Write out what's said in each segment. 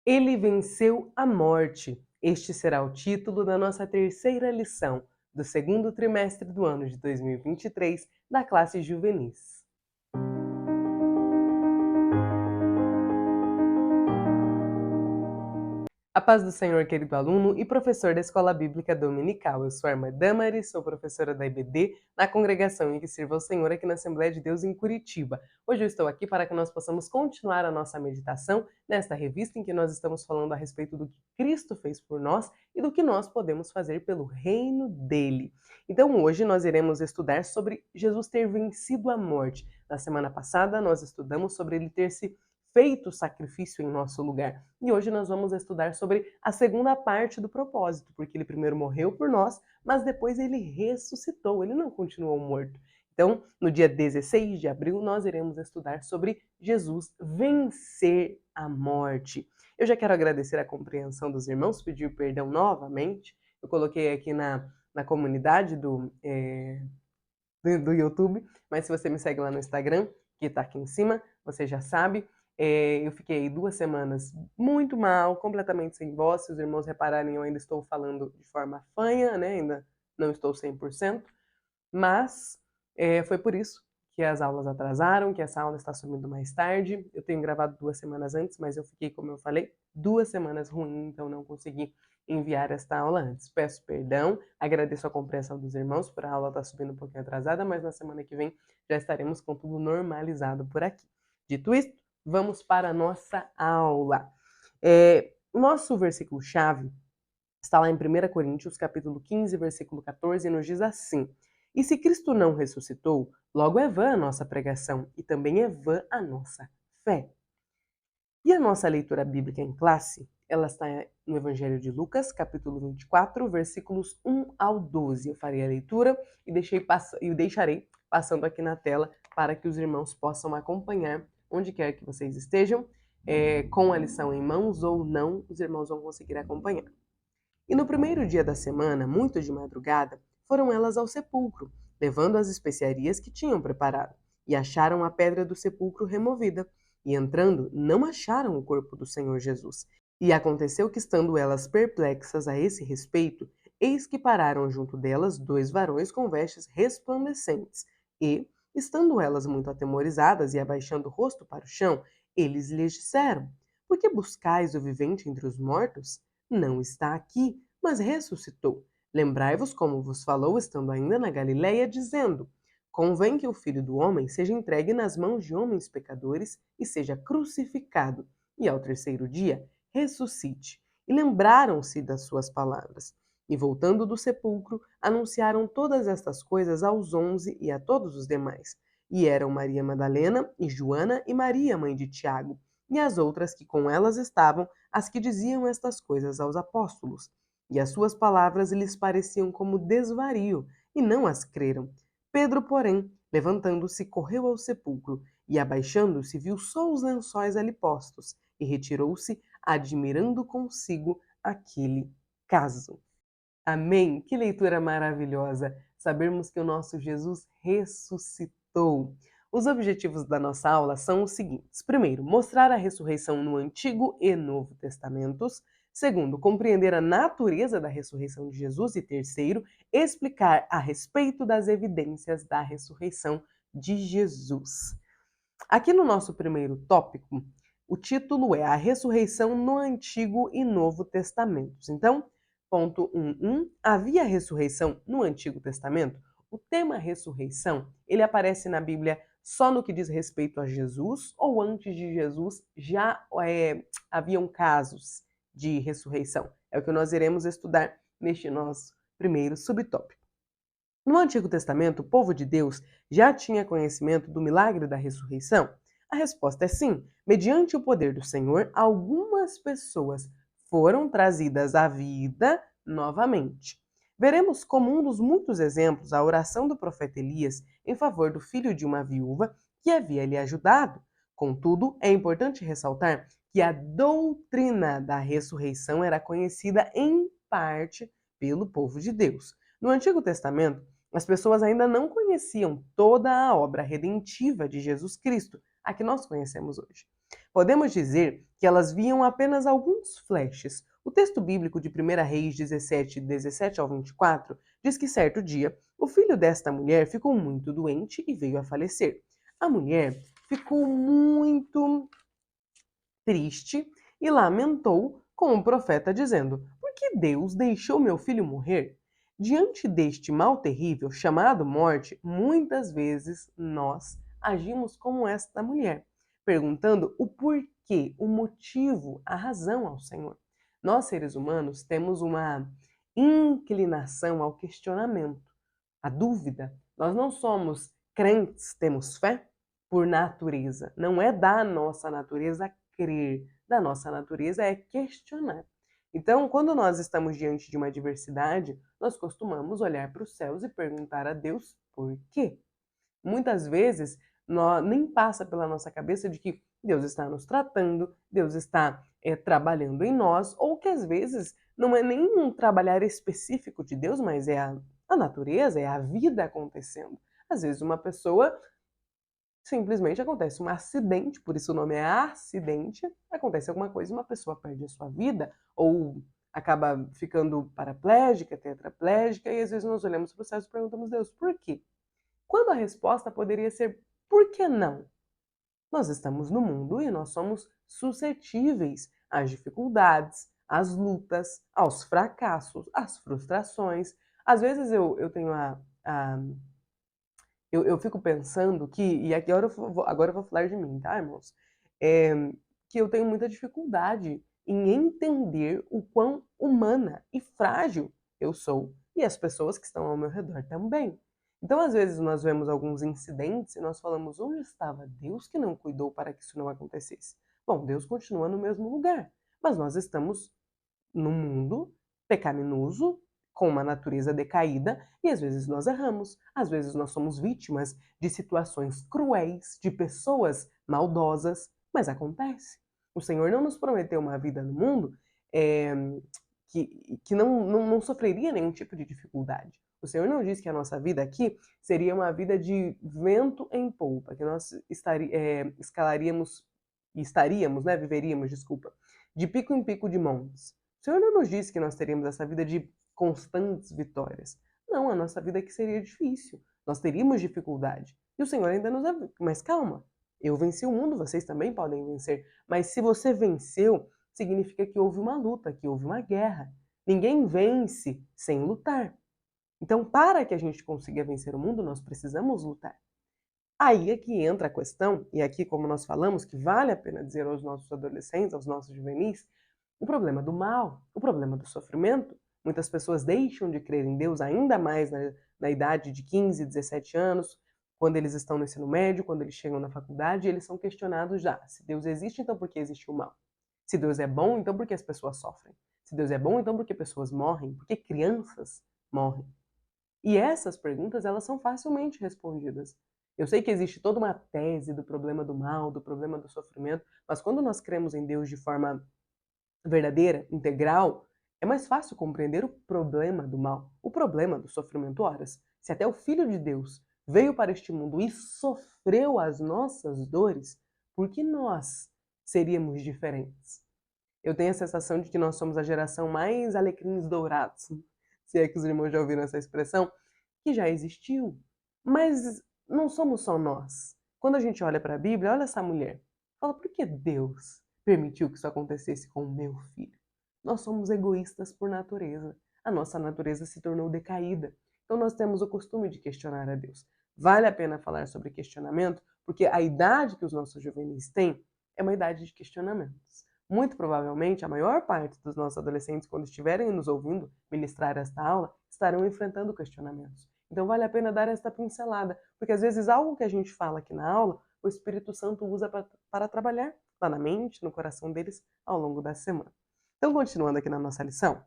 Ele venceu a morte. Este será o título da nossa terceira lição do segundo trimestre do ano de 2023 da classe Juvenis. A paz do Senhor, querido aluno e professor da Escola Bíblica Dominical. Eu sou a irmã Damaris, sou professora da IBD, na congregação em que sirvo ao Senhor aqui na Assembleia de Deus em Curitiba. Hoje eu estou aqui para que nós possamos continuar a nossa meditação nesta revista em que nós estamos falando a respeito do que Cristo fez por nós e do que nós podemos fazer pelo reino dele. Então hoje nós iremos estudar sobre Jesus ter vencido a morte. Na semana passada nós estudamos sobre ele ter se feito sacrifício em nosso lugar. E hoje nós vamos estudar sobre a segunda parte do propósito, porque ele primeiro morreu por nós, mas depois ele ressuscitou, ele não continuou morto. Então, no dia 16 de abril, nós iremos estudar sobre Jesus vencer a morte. Eu já quero agradecer a compreensão dos irmãos, pedir perdão novamente. Eu coloquei aqui na comunidade do YouTube, mas se você me segue lá no Instagram, que está aqui em cima, você já sabe. Eu fiquei 2 semanas muito mal, completamente sem voz. Se os irmãos repararem, eu ainda estou falando de forma fanha, né? Ainda não estou 100%, mas foi por isso que as aulas atrasaram, que essa aula está subindo mais tarde. Eu tenho gravado 2 semanas antes, mas eu fiquei, como eu falei, 2 semanas ruim, então não consegui enviar esta aula antes. Peço perdão, agradeço a compreensão dos irmãos por a aula estar subindo um pouquinho atrasada, mas na semana que vem já estaremos com tudo normalizado por aqui. Dito isso, vamos para a nossa aula. O nosso versículo-chave está lá em 1 Coríntios, capítulo 15, versículo 14, e nos diz assim: E se Cristo não ressuscitou, logo é vã a nossa pregação, e também é vã a nossa fé. E a nossa leitura bíblica em classe, ela está no Evangelho de Lucas, capítulo 24, versículos 1 ao 12. Eu farei a leitura e deixarei passando aqui na tela para que os irmãos possam acompanhar onde quer que vocês estejam, com a lição em mãos ou não, os irmãos vão conseguir acompanhar. E no primeiro dia da semana, muito de madrugada, foram elas ao sepulcro, levando as especiarias que tinham preparado, e acharam a pedra do sepulcro removida. E entrando, não acharam o corpo do Senhor Jesus. E aconteceu que, estando elas perplexas a esse respeito, eis que pararam junto delas 2 varões com vestes resplandecentes. E, estando elas muito atemorizadas e abaixando o rosto para o chão, eles lhes disseram: Por que buscais o vivente entre os mortos? Não está aqui, mas ressuscitou. Lembrai-vos como vos falou estando ainda na Galiléia, dizendo: Convém que o Filho do Homem seja entregue nas mãos de homens pecadores e seja crucificado, e ao terceiro dia ressuscite. E lembraram-se das suas palavras. E voltando do sepulcro, anunciaram todas estas coisas aos 11 e a todos os demais. E eram Maria Madalena, e Joana, e Maria, mãe de Tiago, e as outras que com elas estavam, as que diziam estas coisas aos apóstolos. E as suas palavras lhes pareciam como desvario, e não as creram. Pedro, porém, levantando-se, correu ao sepulcro, e abaixando-se, viu só os lençóis ali postos, e retirou-se, admirando consigo aquele caso. Amém? Que leitura maravilhosa! Sabermos que o nosso Jesus ressuscitou. Os objetivos da nossa aula são os seguintes. Primeiro, mostrar a ressurreição no Antigo e Novo Testamentos. Segundo, compreender a natureza da ressurreição de Jesus. E terceiro, explicar a respeito das evidências da ressurreição de Jesus. Aqui no nosso primeiro tópico, o título é A Ressurreição no Antigo e Novo Testamentos. Então, ponto 1.1. Havia ressurreição no Antigo Testamento? O tema ressurreição, ele aparece na Bíblia só no que diz respeito a Jesus, ou antes de Jesus já haviam casos de ressurreição? É o que nós iremos estudar neste nosso primeiro subtópico. No Antigo Testamento, o povo de Deus já tinha conhecimento do milagre da ressurreição? A resposta é sim. Mediante o poder do Senhor, algumas pessoas foram trazidas à vida novamente. Veremos como um dos muitos exemplos a oração do profeta Elias em favor do filho de uma viúva que havia lhe ajudado. Contudo, é importante ressaltar que a doutrina da ressurreição era conhecida em parte pelo povo de Deus. No Antigo Testamento, as pessoas ainda não conheciam toda a obra redentiva de Jesus Cristo, a que nós conhecemos hoje. Podemos dizer que elas viam apenas alguns flashes. O texto bíblico de 1 Reis 17, 17 ao 24 diz que certo dia o filho desta mulher ficou muito doente e veio a falecer. A mulher ficou muito triste e lamentou com o profeta, dizendo: Por que Deus deixou meu filho morrer? Diante deste mal terrível chamado morte, muitas vezes nós agimos como esta mulher, perguntando o porquê, o motivo, a razão ao Senhor. Nós, seres humanos, temos uma inclinação ao questionamento, à dúvida. Nós não somos crentes, temos fé por natureza. Não é da nossa natureza crer, da nossa natureza é questionar. Então, quando nós estamos diante de uma adversidade, nós costumamos olhar para os céus e perguntar a Deus por quê. Muitas vezes, nem passa pela nossa cabeça de que Deus está nos tratando, Deus está trabalhando em nós, ou que às vezes não é nem um trabalhar específico de Deus, mas é a natureza, é a vida acontecendo. Às vezes uma pessoa simplesmente acontece um acidente, por isso o nome é acidente, acontece alguma coisa, uma pessoa perde a sua vida, ou acaba ficando paraplégica, tetraplégica, e às vezes nós olhamos para o céu e perguntamos, Deus, por quê? Quando a resposta poderia ser, por que não? Nós estamos no mundo e nós somos suscetíveis às dificuldades, às lutas, aos fracassos, às frustrações. Às vezes eu tenho eu fico pensando que, e aqui agora eu vou falar de mim, tá, irmãos? É, que eu tenho muita dificuldade em entender o quão humana e frágil eu sou e as pessoas que estão ao meu redor também. Então, às vezes, nós vemos alguns incidentes e nós falamos: onde estava Deus que não cuidou para que isso não acontecesse? Bom, Deus continua no mesmo lugar, mas nós estamos no mundo pecaminoso, com uma natureza decaída, e às vezes nós erramos, às vezes nós somos vítimas de situações cruéis, de pessoas maldosas, mas acontece. O Senhor não nos prometeu uma vida no mundo que não sofreria nenhum tipo de dificuldade. O Senhor não diz que a nossa vida aqui seria uma vida de vento em polpa, que nós estaríamos, né, viveríamos, desculpa, de pico em pico de montes. O Senhor não nos disse que nós teríamos essa vida de constantes vitórias. Não, a nossa vida aqui seria difícil. Nós teríamos dificuldade. E o Senhor ainda nos avisa, mas calma, eu venci o mundo, vocês também podem vencer. Mas se você venceu, significa que houve uma luta, que houve uma guerra. Ninguém vence sem lutar. Então, para que a gente consiga vencer o mundo, nós precisamos lutar. Aí é que entra a questão, e aqui como nós falamos, que vale a pena dizer aos nossos adolescentes, aos nossos juvenis, o problema do mal, o problema do sofrimento. Muitas pessoas deixam de crer em Deus ainda mais na idade de 15, 17 anos, quando eles estão no ensino médio, quando eles chegam na faculdade, e eles são questionados já. Se Deus existe, então por que existe o mal? Se Deus é bom, então por que as pessoas sofrem? Se Deus é bom, então por que pessoas morrem? Por que crianças morrem? E essas perguntas, elas são facilmente respondidas. Eu sei que existe toda uma tese do problema do mal, do problema do sofrimento, mas quando nós cremos em Deus de forma verdadeira, integral, é mais fácil compreender o problema do mal, o problema do sofrimento. Horas, se até o Filho de Deus veio para este mundo e sofreu as nossas dores, por que nós seríamos diferentes? Eu tenho a sensação de que nós somos a geração mais alecrins dourados, se é que os irmãos já ouviram essa expressão, que já existiu. Mas não somos só nós. Quando a gente olha para a Bíblia, olha essa mulher. Fala, por que Deus permitiu que isso acontecesse com o meu filho? Nós somos egoístas por natureza. A nossa natureza se tornou decaída. Então nós temos o costume de questionar a Deus. Vale a pena falar sobre questionamento, porque a idade que os nossos juvenis têm é uma idade de questionamentos. Muito provavelmente, a maior parte dos nossos adolescentes, quando estiverem nos ouvindo ministrar esta aula, estarão enfrentando questionamentos. Então vale a pena dar esta pincelada, porque às vezes algo que a gente fala aqui na aula, o Espírito Santo usa para trabalhar lá na mente, no coração deles, ao longo da semana. Então, continuando aqui na nossa lição,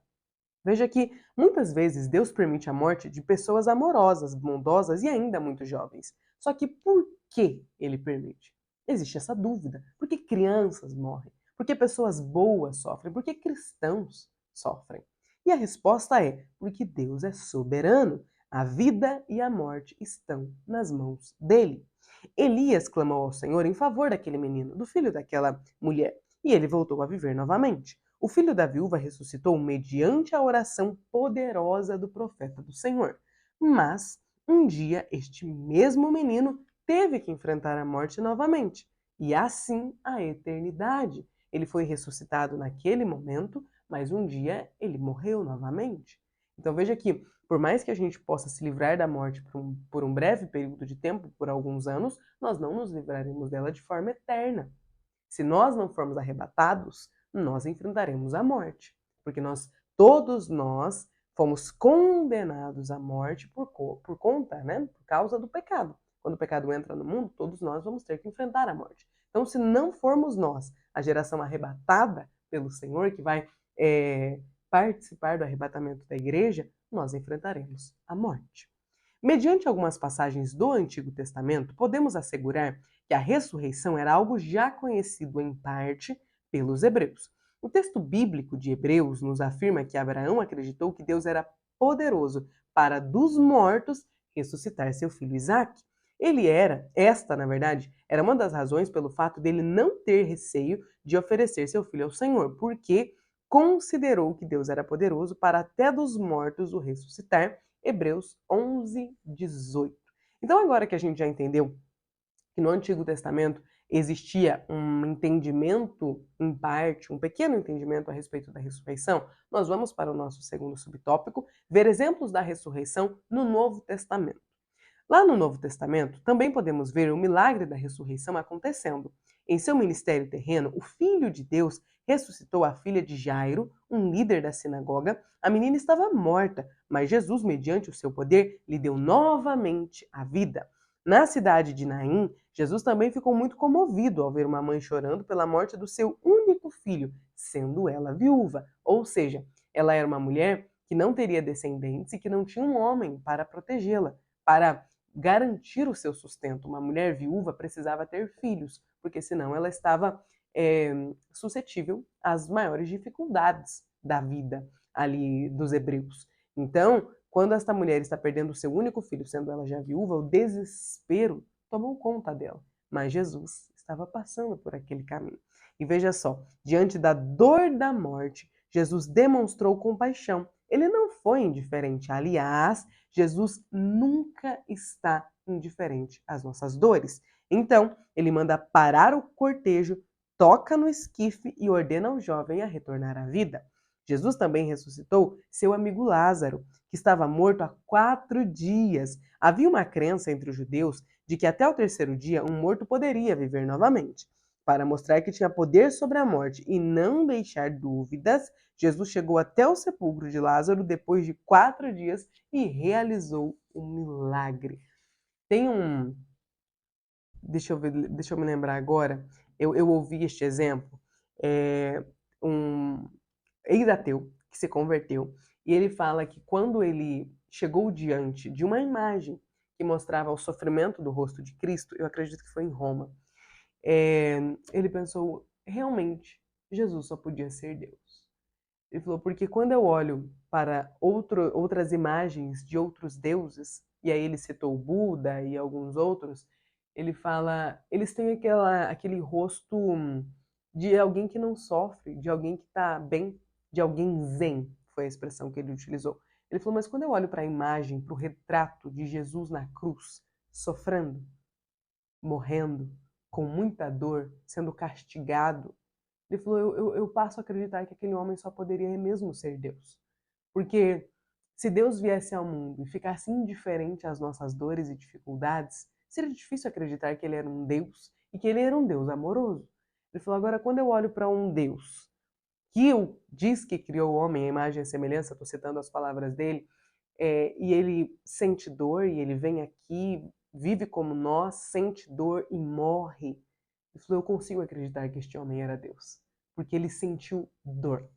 veja que muitas vezes Deus permite a morte de pessoas amorosas, bondosas e ainda muito jovens. Só que por que ele permite? Existe essa dúvida. Por que crianças morrem? Por que pessoas boas sofrem? Por que cristãos sofrem? E a resposta é: porque Deus é soberano. A vida e a morte estão nas mãos dele. Elias clamou ao Senhor em favor daquele menino, do filho daquela mulher, e ele voltou a viver novamente. O filho da viúva ressuscitou mediante a oração poderosa do profeta do Senhor. Mas, um dia, este mesmo menino teve que enfrentar a morte novamente, e assim a eternidade. Ele foi ressuscitado naquele momento, mas um dia ele morreu novamente. Então veja que, por mais que a gente possa se livrar da morte por um breve período de tempo, por alguns anos, nós não nos livraremos dela de forma eterna. Se nós não formos arrebatados, nós enfrentaremos a morte, porque todos nós fomos condenados à morte por conta, né, por causa do pecado. Quando o pecado entra no mundo, todos nós vamos ter que enfrentar a morte. Então, se não formos nós, a geração arrebatada pelo Senhor, que vai participar do arrebatamento da igreja, nós enfrentaremos a morte. Mediante algumas passagens do Antigo Testamento, podemos assegurar que a ressurreição era algo já conhecido em parte pelos hebreus. O texto bíblico de Hebreus nos afirma que Abraão acreditou que Deus era poderoso para dos mortos ressuscitar seu filho Isaque. Esta, na verdade, era uma das razões pelo fato dele não ter receio de oferecer seu filho ao Senhor, porque considerou que Deus era poderoso para até dos mortos o ressuscitar. Hebreus 11, 18. Então, agora que a gente já entendeu que no Antigo Testamento existia um entendimento, em parte, um pequeno entendimento a respeito da ressurreição, nós vamos para o nosso segundo subtópico, ver exemplos da ressurreição no Novo Testamento. Lá no Novo Testamento, também podemos ver o milagre da ressurreição acontecendo. Em seu ministério terreno, o Filho de Deus ressuscitou a filha de Jairo, um líder da sinagoga. A menina estava morta, mas Jesus, mediante o seu poder, lhe deu novamente a vida. Na cidade de Naim, Jesus também ficou muito comovido ao ver uma mãe chorando pela morte do seu único filho, sendo ela viúva. Ou seja, ela era uma mulher que não teria descendentes e que não tinha um homem para protegê-la, para garantir o seu sustento. Uma mulher viúva precisava ter filhos, porque senão ela estava suscetível às maiores dificuldades da vida ali dos hebreus. Então, quando esta mulher está perdendo o seu único filho, sendo ela já viúva, o desespero tomou conta dela. Mas Jesus estava passando por aquele caminho. E veja só, diante da dor da morte, Jesus demonstrou compaixão. Ele não foi indiferente. Aliás, Jesus nunca está indiferente às nossas dores. Então, ele manda parar o cortejo, toca no esquife e ordena ao jovem a retornar à vida. Jesus também ressuscitou seu amigo Lázaro, que estava morto há 4 dias. Havia uma crença entre os judeus de que até o 3º dia um morto poderia viver novamente. Para mostrar que tinha poder sobre a morte e não deixar dúvidas, Jesus chegou até o sepulcro de Lázaro depois de 4 dias e realizou um milagre. Tem um... Deixa eu me lembrar agora. Eu ouvi este exemplo. Um ex-ateu que se converteu. E ele fala que quando ele chegou diante de uma imagem que mostrava o sofrimento do rosto de Cristo, eu acredito que foi em Roma, ele pensou, realmente, Jesus só podia ser Deus. Ele falou, porque quando eu olho para outras imagens de outros deuses, e aí ele citou o Buda e alguns outros, ele fala, eles têm aquele rosto de alguém que não sofre, de alguém que está bem, de alguém zen, foi a expressão que ele utilizou. Ele falou, mas quando eu olho para a imagem, para o retrato de Jesus na cruz, sofrendo, morrendo, com muita dor, sendo castigado, ele falou, eu passo a acreditar que aquele homem só poderia mesmo ser Deus. Porque se Deus viesse ao mundo e ficasse indiferente às nossas dores e dificuldades, seria difícil acreditar que ele era um Deus e que ele era um Deus amoroso. Ele falou, agora quando eu olho para um Deus que diz que criou o homem à imagem e semelhança, estou citando as palavras dele, e ele sente dor e ele vem aqui, vive como nós, sente dor e morre. Ele falou, eu consigo acreditar que este homem era Deus, porque ele sentiu dor.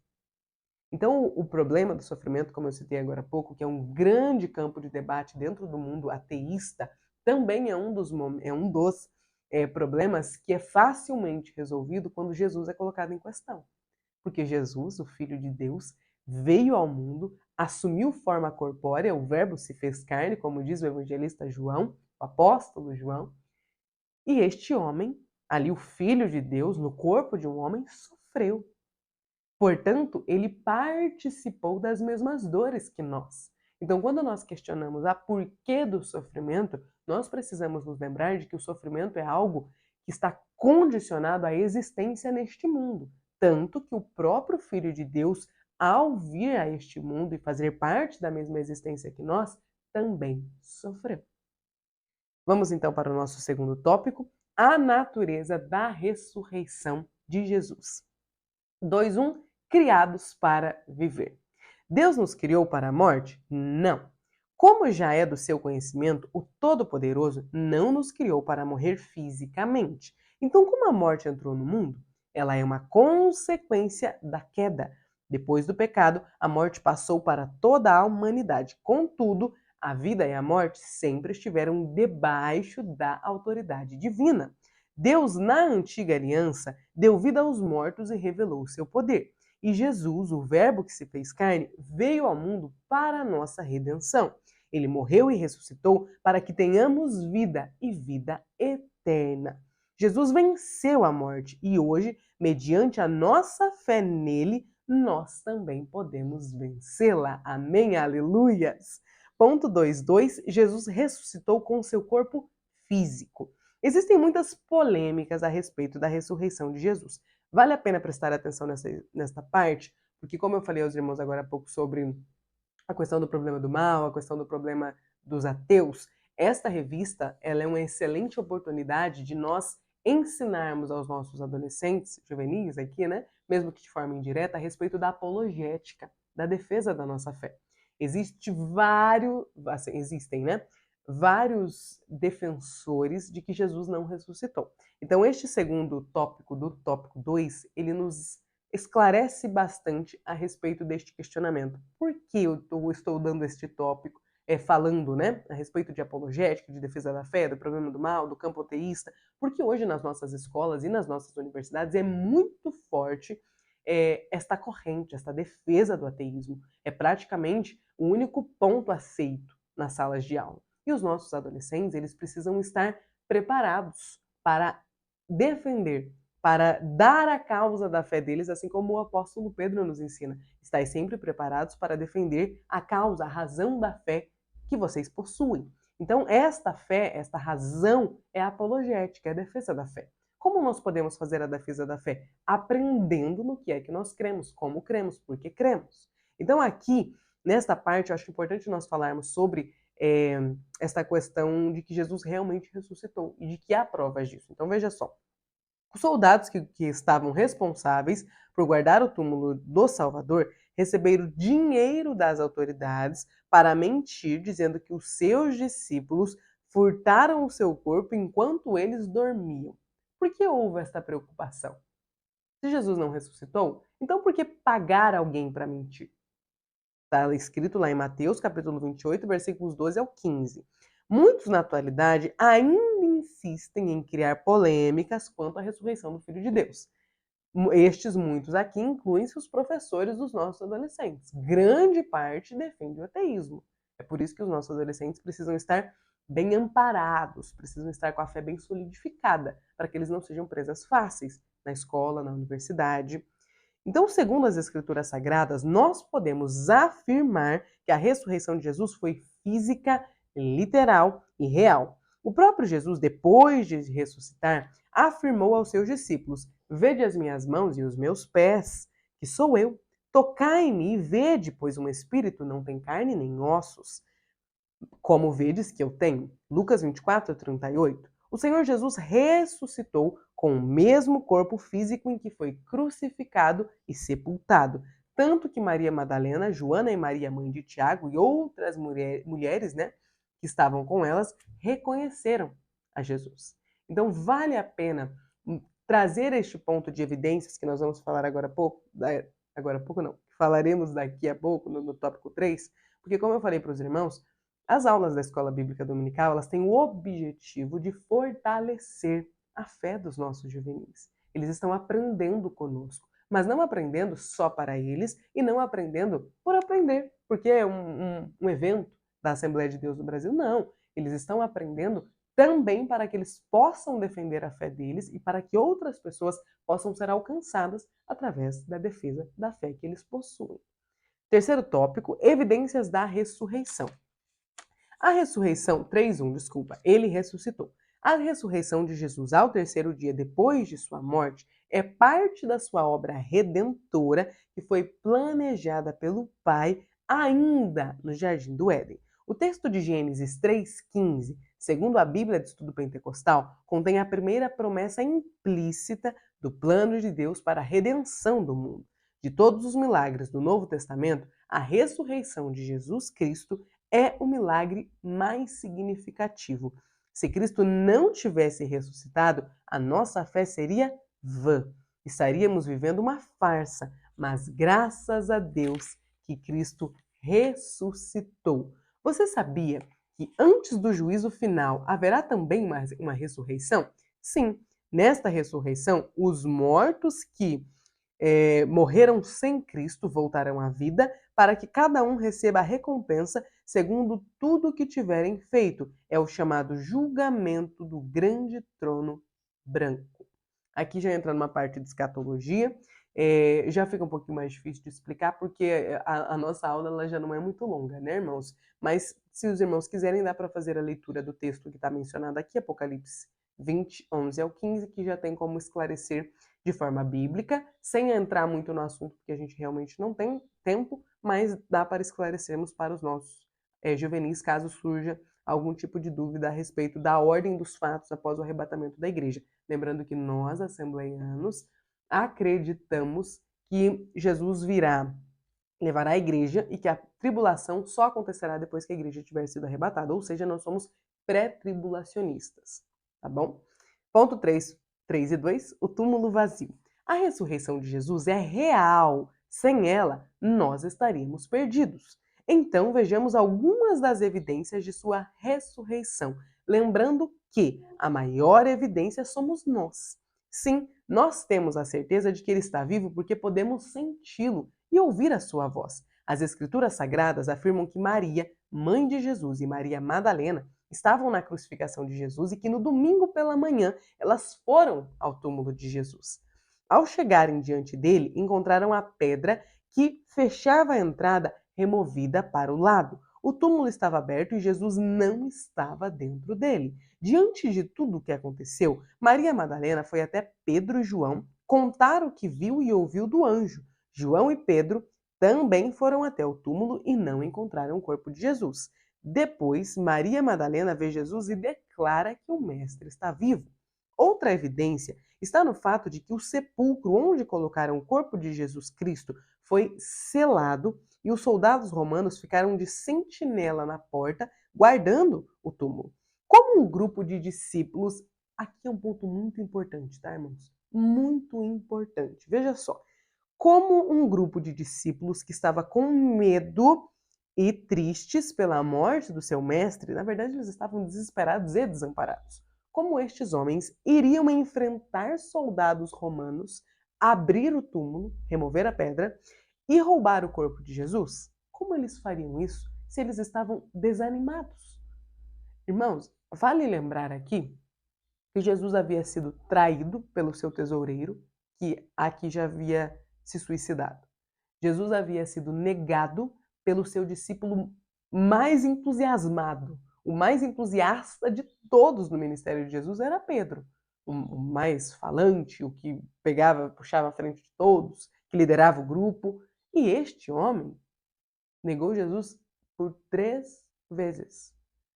Então, o problema do sofrimento, como eu citei agora há pouco, que é um grande campo de debate dentro do mundo ateísta, também é um dos problemas que é facilmente resolvido quando Jesus é colocado em questão. Porque Jesus, o Filho de Deus, veio ao mundo, assumiu forma corpórea, o Verbo se fez carne, como diz o evangelista João, o apóstolo João, E este homem, ali o Filho de Deus, no corpo de um homem, sofreu. Portanto, ele participou das mesmas dores que nós. Então, quando nós questionamos a porquê do sofrimento, nós precisamos nos lembrar de que o sofrimento é algo que está condicionado à existência neste mundo. Tanto que o próprio Filho de Deus, ao vir a este mundo e fazer parte da mesma existência que nós, também sofreu. Vamos então para o nosso segundo tópico, a natureza da ressurreição de Jesus. 2:1 Criados para viver. Deus nos criou para a morte? Não. Como já é do seu conhecimento, o Todo-Poderoso não nos criou para morrer fisicamente. Então, como a morte entrou no mundo? Ela é uma consequência da queda. Depois do pecado, a morte passou para toda a humanidade. Contudo, a vida e a morte sempre estiveram debaixo da autoridade divina. Deus, na antiga aliança, deu vida aos mortos e revelou o seu poder. E Jesus, o Verbo que se fez carne, veio ao mundo para a nossa redenção. Ele morreu e ressuscitou para que tenhamos vida e vida eterna. Jesus venceu a morte e hoje, mediante a nossa fé nele, nós também podemos vencê-la. Amém? Aleluias! Ponto 2.2. Jesus ressuscitou com seu corpo físico. Existem muitas polêmicas a respeito da ressurreição de Jesus. Vale a pena prestar atenção nesta parte, porque como eu falei aos irmãos agora há pouco sobre a questão do problema do mal, a questão do problema dos ateus, esta revista ela é uma excelente oportunidade de nós ensinarmos aos nossos adolescentes, juvenis aqui, né, mesmo que de forma indireta, a respeito da apologética, da defesa da nossa fé. Existem, né, vários defensores de que Jesus não ressuscitou. Então, este segundo tópico do tópico 2, ele nos esclarece bastante a respeito deste questionamento. Por que eu estou dando este tópico, falando, né, a respeito de apologética, de defesa da fé, do problema do mal, do campo ateísta? Porque hoje nas nossas escolas e nas nossas universidades é muito forte esta corrente, esta defesa do ateísmo. É praticamente o único ponto aceito nas salas de aula. E os nossos adolescentes, eles precisam estar preparados para defender, para dar a causa da fé deles, assim como o apóstolo Pedro nos ensina. Estais sempre preparados para defender a causa, a razão da fé que vocês possuem. Então, esta fé, esta razão é a apologética, é a defesa da fé. Como nós podemos fazer a defesa da fé? Aprendendo no que é que nós cremos, como cremos, por que cremos. Então, aqui, nesta parte, eu acho importante nós falarmos sobre esta questão de que Jesus realmente ressuscitou e de que há provas disso. Então, veja só. Os soldados que estavam responsáveis por guardar o túmulo do Salvador receberam dinheiro das autoridades para mentir, dizendo que os seus discípulos furtaram o seu corpo enquanto eles dormiam. Por que houve esta preocupação? Se Jesus não ressuscitou, então por que pagar alguém para mentir? Está escrito lá em Mateus, capítulo 28, versículos 12 ao 15. Muitos, na atualidade, ainda insistem em criar polêmicas quanto à ressurreição do Filho de Deus. Estes muitos aqui incluem-se os professores dos nossos adolescentes. Grande parte defende o ateísmo. É por isso que os nossos adolescentes precisam estar bem amparados, precisam estar com a fé bem solidificada, para que eles não sejam presas fáceis na escola, na universidade. Então, segundo as Escrituras Sagradas, nós podemos afirmar que a ressurreição de Jesus foi física, literal e real. O próprio Jesus, depois de ressuscitar, afirmou aos seus discípulos: Vede as minhas mãos e os meus pés, que sou eu. Tocai-me e vede, pois um espírito não tem carne nem ossos, como vedes que eu tenho. Lucas 24:38. O Senhor Jesus ressuscitou com o mesmo corpo físico em que foi crucificado e sepultado. Tanto que Maria Madalena, Joana e Maria, mãe de Tiago, e outras mulheres, né, que estavam com elas, reconheceram a Jesus. Então, vale a pena trazer este ponto de evidências que nós vamos falar agora há pouco não, falaremos daqui a pouco no tópico 3, porque como eu falei para os irmãos, as aulas da Escola Bíblica Dominical, elas têm o objetivo de fortalecer a fé dos nossos juvenis. Eles estão aprendendo conosco, mas não aprendendo só para eles e não aprendendo por aprender, porque é um evento da Assembleia de Deus do Brasil. Não, eles estão aprendendo também para que eles possam defender a fé deles e para que outras pessoas possam ser alcançadas através da defesa da fé que eles possuem. Terceiro tópico, evidências da ressurreição. A ressurreição, 3:1, desculpa, ele ressuscitou. A ressurreição de Jesus ao terceiro dia depois de sua morte é parte da sua obra redentora que foi planejada pelo Pai ainda no Jardim do Éden. O texto de Gênesis 3:15, segundo a Bíblia de Estudo Pentecostal, contém a primeira promessa implícita do plano de Deus para a redenção do mundo. De todos os milagres do Novo Testamento, a ressurreição de Jesus Cristo é o milagre mais significativo. Se Cristo não tivesse ressuscitado, a nossa fé seria vã. Estaríamos vivendo uma farsa, mas graças a Deus que Cristo ressuscitou. Você sabia que antes do juízo final haverá também uma ressurreição? Sim, nesta ressurreição, os mortos que morreram sem Cristo voltarão à vida para que cada um receba a recompensa segundo tudo o que tiverem feito. É o chamado julgamento do grande trono branco. Aqui já entra numa parte de escatologia, já fica um pouquinho mais difícil de explicar, porque a nossa aula ela já não é muito longa, né, irmãos? Mas se os irmãos quiserem, dá para fazer a leitura do texto que está mencionado aqui, Apocalipse 20, 11 ao 15, que já tem como esclarecer de forma bíblica, sem entrar muito no assunto, porque a gente realmente não tem tempo, mas dá para esclarecermos para os nossos juvenis, caso surja algum tipo de dúvida a respeito da ordem dos fatos após o arrebatamento da igreja. Lembrando que nós, assembleianos, acreditamos que Jesus virá levará a igreja e que a tribulação só acontecerá depois que a igreja tiver sido arrebatada, ou seja, nós somos pré-tribulacionistas, tá bom? Ponto 3, 3 e 2, o túmulo vazio. A ressurreição de Jesus é real, sem ela nós estaríamos perdidos. Então vejamos algumas das evidências de sua ressurreição, lembrando que a maior evidência somos nós. Sim, nós temos a certeza de que ele está vivo porque podemos senti-lo e ouvir a sua voz. As Escrituras Sagradas afirmam que Maria, mãe de Jesus, e Maria Madalena estavam na crucificação de Jesus e que no domingo pela manhã elas foram ao túmulo de Jesus. Ao chegarem diante dele, encontraram a pedra que fechava a entrada removida para o lado. O túmulo estava aberto e Jesus não estava dentro dele. Diante de tudo o que aconteceu, Maria Madalena foi até Pedro e João contar o que viu e ouviu do anjo. João e Pedro também foram até o túmulo e não encontraram o corpo de Jesus. Depois, Maria Madalena vê Jesus e declara que o mestre está vivo. Outra evidência está no fato de que o sepulcro onde colocaram o corpo de Jesus Cristo foi selado e os soldados romanos ficaram de sentinela na porta, guardando o túmulo. Como um grupo de discípulos, aqui é um ponto muito importante, tá, irmãos? Muito importante. Veja só, como um grupo de discípulos que estava com medo e tristes pela morte do seu mestre, na verdade eles estavam desesperados e desamparados. Como estes homens iriam enfrentar soldados romanos, abrir o túmulo, remover a pedra e roubar o corpo de Jesus? Como eles fariam isso se eles estavam desanimados? Irmãos, vale lembrar aqui que Jesus havia sido traído pelo seu tesoureiro, que aqui já havia se suicidado. Jesus havia sido negado pelo seu discípulo mais entusiasmado. O mais entusiasta de todos no ministério de Jesus era Pedro. O mais falante, o que puxava a frente de todos, que liderava o grupo. E este homem negou Jesus por 3 vezes.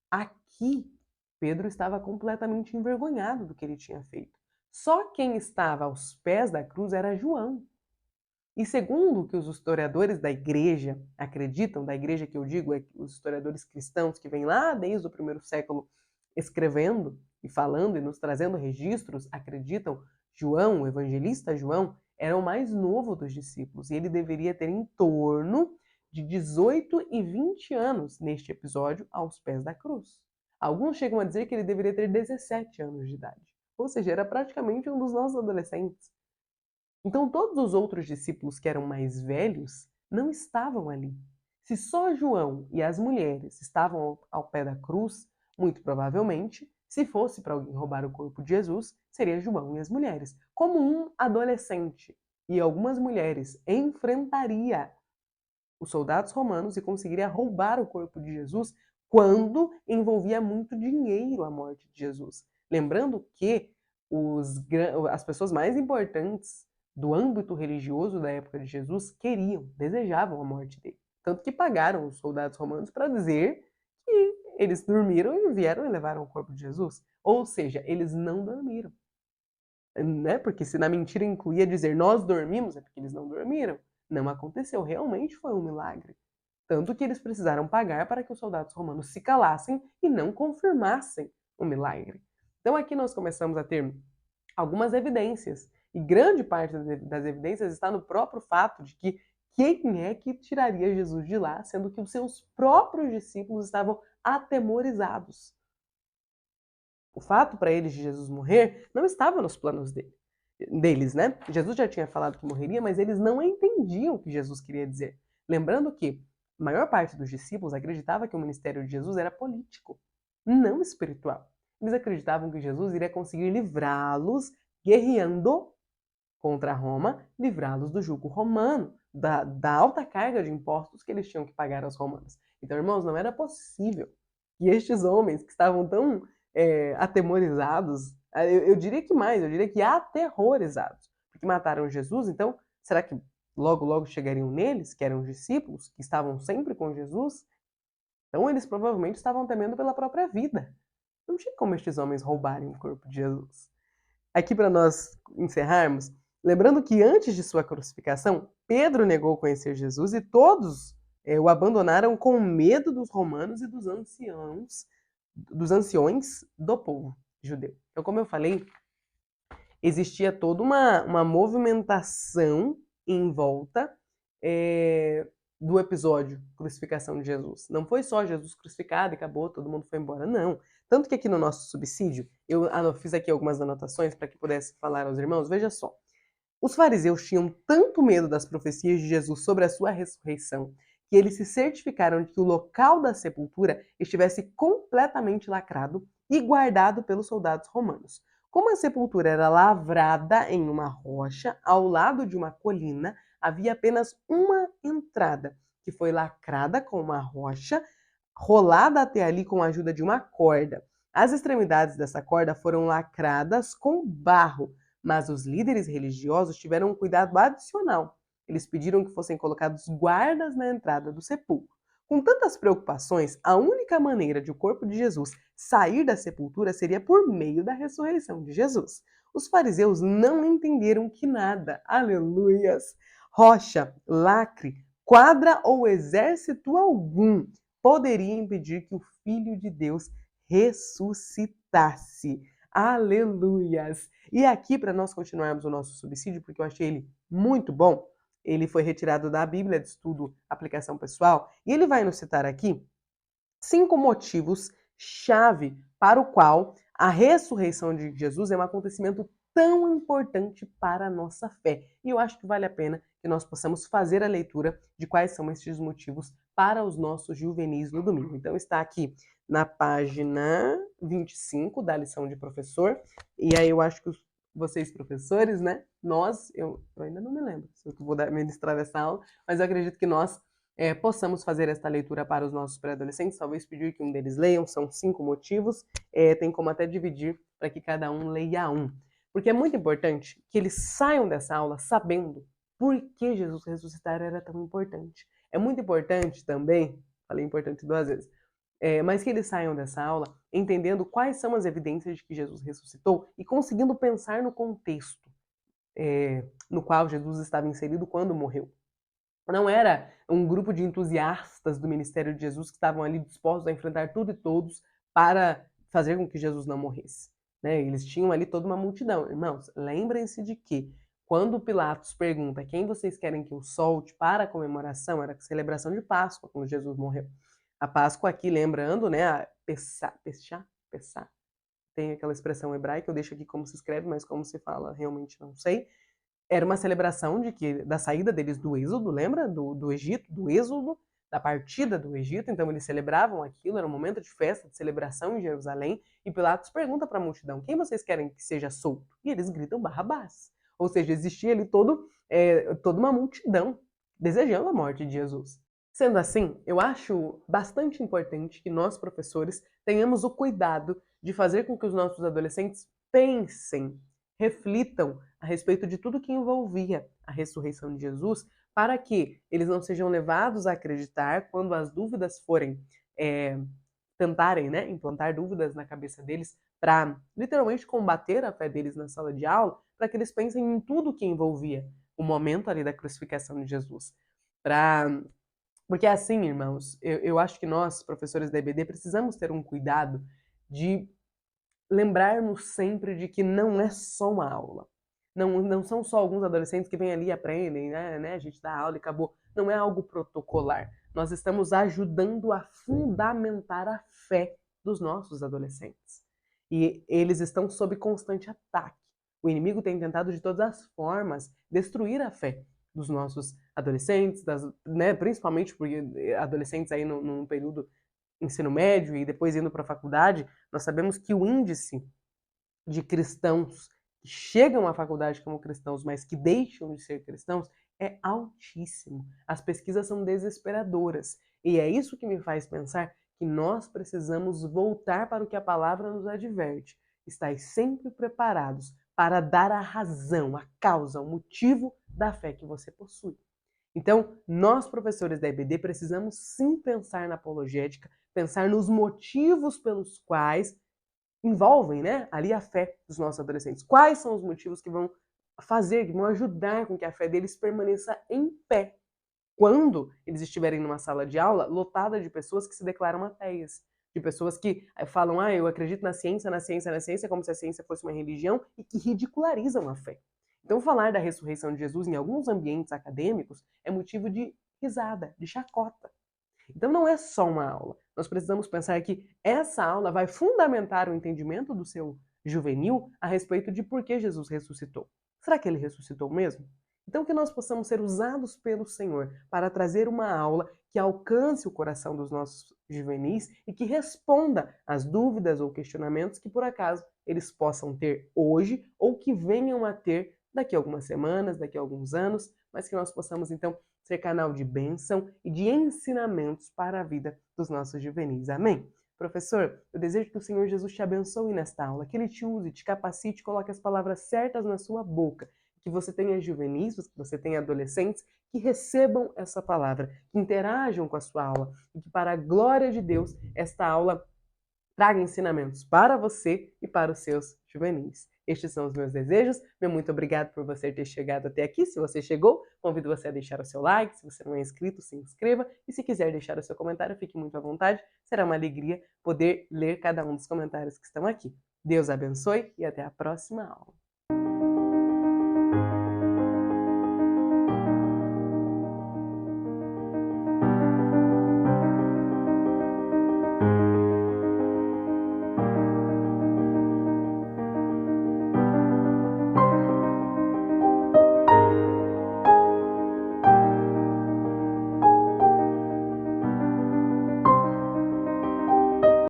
Aqui, Pedro estava completamente envergonhado do que ele tinha feito. Só quem estava aos pés da cruz era João. E segundo o que os historiadores da igreja acreditam, da igreja que eu digo, os historiadores cristãos que vêm lá desde o primeiro século escrevendo e falando e nos trazendo registros, acreditam, João, o evangelista João, era o mais novo dos discípulos e ele deveria ter em torno de 18 e 20 anos neste episódio aos pés da cruz. Alguns chegam a dizer que ele deveria ter 17 anos de idade, ou seja, era praticamente um dos nossos adolescentes. Então todos os outros discípulos que eram mais velhos não estavam ali. Se só João e as mulheres estavam ao pé da cruz, muito provavelmente, Se fosse para alguém roubar o corpo de Jesus, seria João e as mulheres. Como um adolescente e algumas mulheres enfrentaria os soldados romanos e conseguiria roubar o corpo de Jesus quando envolvia muito dinheiro a morte de Jesus. Lembrando que as pessoas mais importantes do âmbito religioso da época de Jesus desejavam a morte dele. Tanto que pagaram os soldados romanos para dizer que eles dormiram e vieram e levaram o corpo de Jesus. Ou seja, eles não dormiram. Né? Porque se na mentira incluía dizer nós dormimos, é porque eles não dormiram. Não aconteceu, realmente foi um milagre. Tanto que eles precisaram pagar para que os soldados romanos se calassem e não confirmassem o milagre. Então aqui nós começamos a ter algumas evidências. E grande parte das evidências está no próprio fato de que quem é que tiraria Jesus de lá, sendo que os seus próprios discípulos estavam atemorizados. O fato para eles de Jesus morrer não estava nos planos deles, né? Jesus já tinha falado que morreria, mas eles não entendiam o que Jesus queria dizer. Lembrando que a maior parte dos discípulos acreditava que o ministério de Jesus era político, não espiritual. Eles acreditavam que Jesus iria conseguir livrá-los guerreando contra Roma, livrá-los do jugo romano, da alta carga de impostos que eles tinham que pagar aos romanos. Então, irmãos, não era possível que estes homens que estavam tão atemorizados, eu diria que mais, eu diria que aterrorizados, porque mataram Jesus, então, será que logo chegariam neles, que eram discípulos, que estavam sempre com Jesus? Então, eles provavelmente estavam temendo pela própria vida. Não tinha como estes homens roubarem o corpo de Jesus. Aqui para nós encerrarmos, lembrando que antes de sua crucificação, Pedro negou conhecer Jesus e todos o abandonaram com medo dos romanos e dos anciões do povo judeu. Então, como eu falei, existia toda uma movimentação em volta do episódio crucificação de Jesus. Não foi só Jesus crucificado e acabou, todo mundo foi embora, não. Tanto que aqui no nosso subsídio, eu fiz aqui algumas anotações para que pudesse falar aos irmãos, veja só. Os fariseus tinham tanto medo das profecias de Jesus sobre a sua ressurreição, que eles se certificaram de que o local da sepultura estivesse completamente lacrado e guardado pelos soldados romanos. Como a sepultura era lavrada em uma rocha, ao lado de uma colina, havia apenas uma entrada, que foi lacrada com uma rocha, rolada até ali com a ajuda de uma corda. As extremidades dessa corda foram lacradas com barro, mas os líderes religiosos tiveram um cuidado adicional. Eles pediram que fossem colocados guardas na entrada do sepulcro. Com tantas preocupações, a única maneira de o corpo de Jesus sair da sepultura seria por meio da ressurreição de Jesus. Os fariseus não entenderam que nada, aleluias, rocha, lacre, quadra ou exército algum poderia impedir que o Filho de Deus ressuscitasse. Aleluias! E aqui, para nós continuarmos o nosso subsídio, porque eu achei ele muito bom, ele foi retirado da Bíblia de Estudo Aplicação Pessoal, e ele vai nos citar aqui 5 motivos-chave para o qual a ressurreição de Jesus é um acontecimento tão importante para a nossa fé. E eu acho que vale a pena que nós possamos fazer a leitura de quais são estes motivos para os nossos juvenis no domingo. Então está aqui na página 25 da lição de professor, e aí eu acho que vocês professores, né, eu ainda não me lembro se eu vou ministrar essa aula, mas eu acredito que nós possamos fazer esta leitura para os nossos pré-adolescentes, talvez pedir que um deles leiam, são 5 motivos, tem como até dividir para que cada um leia um. Porque é muito importante que eles saiam dessa aula sabendo por que Jesus ressuscitar era tão importante. É muito importante também, falei importante 2 vezes, mas que eles saiam dessa aula entendendo quais são as evidências de que Jesus ressuscitou e conseguindo pensar no contexto no qual Jesus estava inserido quando morreu. Não era um grupo de entusiastas do ministério de Jesus que estavam ali dispostos a enfrentar tudo e todos para fazer com que Jesus não morresse. Né? Eles tinham ali toda uma multidão. Irmãos, lembrem-se de que quando Pilatos pergunta quem vocês querem que eu solte para a comemoração, era a celebração de Páscoa, quando Jesus morreu. A Páscoa aqui, lembrando, né, a Pessá, tem aquela expressão hebraica, eu deixo aqui como se escreve, mas como se fala, realmente não sei. Era uma celebração da saída deles do êxodo, lembra? Do Egito, do êxodo, da partida do Egito, então eles celebravam aquilo, era um momento de festa, de celebração em Jerusalém, e Pilatos pergunta para a multidão: quem vocês querem que seja solto? E eles gritam Barrabás. Ou seja, existia ali toda uma multidão desejando a morte de Jesus. Sendo assim, eu acho bastante importante que nós, professores, tenhamos o cuidado de fazer com que os nossos adolescentes pensem, reflitam a respeito de tudo que envolvia a ressurreição de Jesus, para que eles não sejam levados a acreditar quando as dúvidas forem tentarem, né, implantar dúvidas na cabeça deles para literalmente combater a fé deles na sala de aula, para que eles pensem em tudo que envolvia o momento ali da crucificação de Jesus. Porque assim, irmãos, eu acho que nós, professores da EBD, precisamos ter um cuidado de lembrarmos sempre de que não é só uma aula. Não são só alguns adolescentes que vêm ali e aprendem, né? A gente dá aula e acabou. Não é algo protocolar. Nós estamos ajudando a fundamentar a fé dos nossos adolescentes. E eles estão sob constante ataque. O inimigo tem tentado de todas as formas destruir a fé dos nossos adolescentes, né, principalmente porque adolescentes aí num período ensino médio e depois indo para a faculdade, nós sabemos que o índice de cristãos que chegam à faculdade como cristãos, mas que deixam de ser cristãos, é altíssimo. As pesquisas são desesperadoras. E é isso que me faz pensar que nós precisamos voltar para o que a palavra nos adverte. Estais sempre preparados para dar a razão, a causa, o motivo da fé que você possui. Então, nós, professores da EBD, precisamos sim pensar na apologética, pensar nos motivos pelos quais envolvem, né, ali a fé dos nossos adolescentes. Quais são os motivos que vão fazer, que vão ajudar com que a fé deles permaneça em pé quando eles estiverem numa sala de aula lotada de pessoas que se declaram ateias, de pessoas que falam, eu acredito na ciência, como se a ciência fosse uma religião, e que ridicularizam a fé. Então, falar da ressurreição de Jesus em alguns ambientes acadêmicos é motivo de risada, de chacota. Então não é só uma aula. Nós precisamos pensar que essa aula vai fundamentar o entendimento do seu juvenil a respeito de por que Jesus ressuscitou. Será que ele ressuscitou mesmo? Então que nós possamos ser usados pelo Senhor para trazer uma aula que alcance o coração dos nossos juvenis e que responda às dúvidas ou questionamentos que por acaso eles possam ter hoje ou que venham a ter daqui a algumas semanas, daqui a alguns anos, mas que nós possamos então ser canal de bênção e de ensinamentos para a vida dos nossos juvenis. Amém? Professor, eu desejo que o Senhor Jesus te abençoe nesta aula, que Ele te use, te capacite, coloque as palavras certas na sua boca, que você tenha juvenis, que você tenha adolescentes que recebam essa palavra, que interajam com a sua aula e que, para a glória de Deus, esta aula traga ensinamentos para você e para os seus juvenis. Estes são os meus desejos. Meu muito obrigado por você ter chegado até aqui. Se você chegou, convido você a deixar o seu like. Se você não é inscrito, se inscreva. E se quiser deixar o seu comentário, fique muito à vontade. Será uma alegria poder ler cada um dos comentários que estão aqui. Deus abençoe e até a próxima aula.